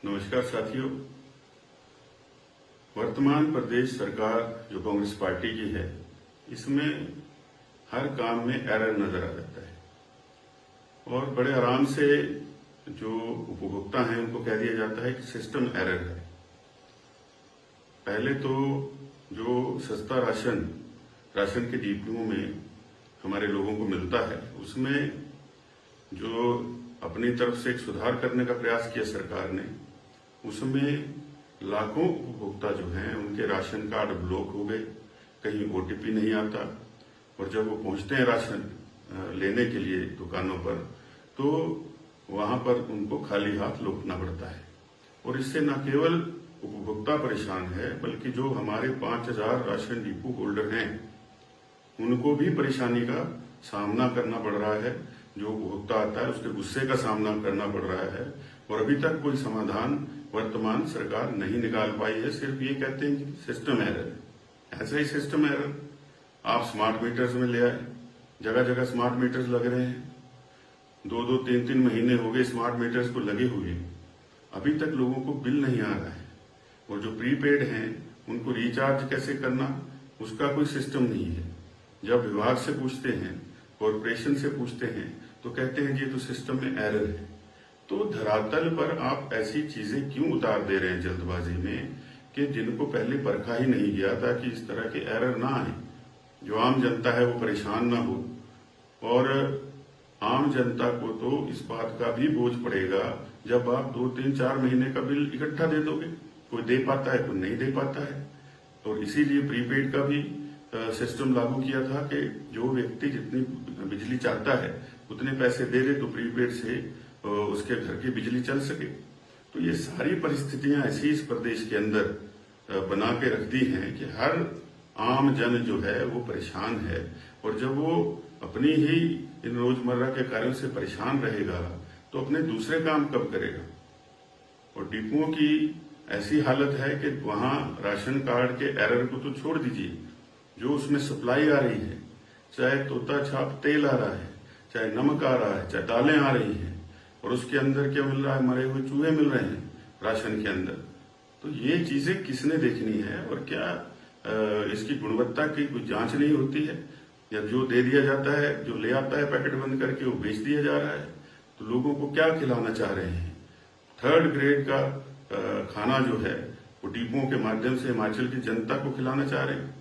नमस्कार साथियों। वर्तमान प्रदेश सरकार जो कांग्रेस पार्टी की है, इसमें हर काम में एरर नजर आ जाता है और बड़े आराम से जो उपभोक्ता हैं उनको कह दिया जाता है कि सिस्टम एरर है। पहले तो जो सस्ता राशन के डिपुओं में हमारे लोगों को मिलता है, उसमें जो अपनी तरफ से एक सुधार करने का प्रयास किया सरकार ने, उसमें लाखों उपभोक्ता जो हैं उनके राशन कार्ड ब्लॉक हो गए, कहीं ओटीपी नहीं आता और जब वो पहुंचते हैं राशन लेने के लिए दुकानों पर, तो वहां पर उनको खाली हाथ लौटना पड़ता है। और इससे न केवल उपभोक्ता परेशान है, बल्कि जो हमारे 5000 राशन डिपो होल्डर हैं उनको भी परेशानी का सामना करना पड़ रहा है। जो उपभोक्ता आता है उसके गुस्से का सामना करना पड़ रहा है और अभी तक कोई समाधान वर्तमान सरकार नहीं निकाल पाई है। सिर्फ ये कहते हैं कि सिस्टम एरर है। ऐसा ही सिस्टम एरर आप स्मार्ट मीटर्स में ले आए, जगह जगह स्मार्ट मीटर्स लग रहे हैं। 2-2, 3-3 महीने हो गए स्मार्ट मीटर्स को लगे हुए, अभी तक लोगों को बिल नहीं आ रहा है। और जो प्रीपेड हैं उनको रिचार्ज कैसे करना, उसका कोई सिस्टम नहीं है। जब विभाग से पूछते हैं, कॉरपोरेशन से पूछते हैं, तो कहते हैं ये तो सिस्टम में एरर है। तो धरातल पर आप ऐसी चीजें क्यों उतार दे रहे हैं जल्दबाजी में, कि जिनको पहले परखा ही नहीं गया था कि इस तरह के एरर ना आए, जो आम जनता है वो परेशान ना हो। और आम जनता को तो इस बात का भी बोझ पड़ेगा जब आप 2-3-4 महीने का बिल इकट्ठा दे दोगे। कोई दे पाता है, कोई नहीं दे पाता है। और इसीलिए प्रीपेड का भी सिस्टम लागू किया था कि जो व्यक्ति जितनी बिजली चाहता है उतने पैसे दे दे तो प्रीपेड से उसके घर की बिजली चल सके। तो ये सारी परिस्थितियां ऐसी इस प्रदेश के अंदर बना के रख दी हैं कि हर आम जन जो है वो परेशान है। और जब वो अपनी ही इन रोजमर्रा के कार्यों से परेशान रहेगा तो अपने दूसरे काम कब करेगा। और डिपुओं की ऐसी हालत है कि वहां राशन कार्ड के एरर को तो छोड़ दीजिए, जो उसमें सप्लाई आ रही है, चाहे तोता छाप तेल आ रहा है, चाहे नमक आ रहा है, चाहे दालें आ रही हैं, और उसके अंदर क्या मिल रहा है, मरे हुए चूहे मिल रहे हैं राशन के अंदर। तो ये चीजें किसने देखनी है और क्या इसकी गुणवत्ता की कोई जांच नहीं होती है, या जो दे दिया जाता है, जो ले आता है पैकेट बंद करके वो बेच दिया जा रहा है। तो लोगों को क्या खिलाना चाह रहे हैं? 3rd ग्रेड का खाना जो है वो डिपुओं के माध्यम से हिमाचल की जनता को खिलाना चाह रहे हैं।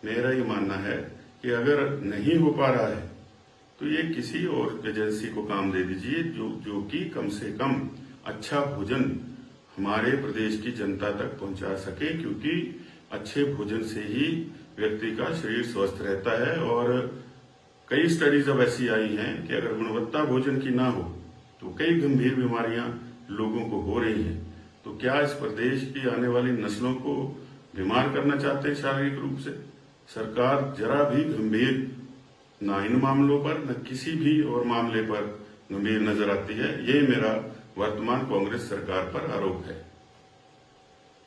मेरा ये मानना है कि अगर नहीं हो पा रहा है तो ये किसी और एजेंसी को काम दे दीजिए जो कि कम से कम अच्छा भोजन हमारे प्रदेश की जनता तक पहुंचा सके, क्योंकि अच्छे भोजन से ही व्यक्ति का शरीर स्वस्थ रहता है। और कई स्टडीज अब ऐसी आई हैं कि अगर गुणवत्ता भोजन की ना हो तो कई गंभीर बीमारियां लोगों को हो रही हैं। तो क्या इस प्रदेश की आने वाली नस्लों को बीमार करना चाहते हैं शारीरिक रूप से? सरकार जरा भी गंभीर ना इन मामलों पर, न किसी भी और मामले पर गंभीर नजर आती है। ये मेरा वर्तमान कांग्रेस सरकार पर आरोप है।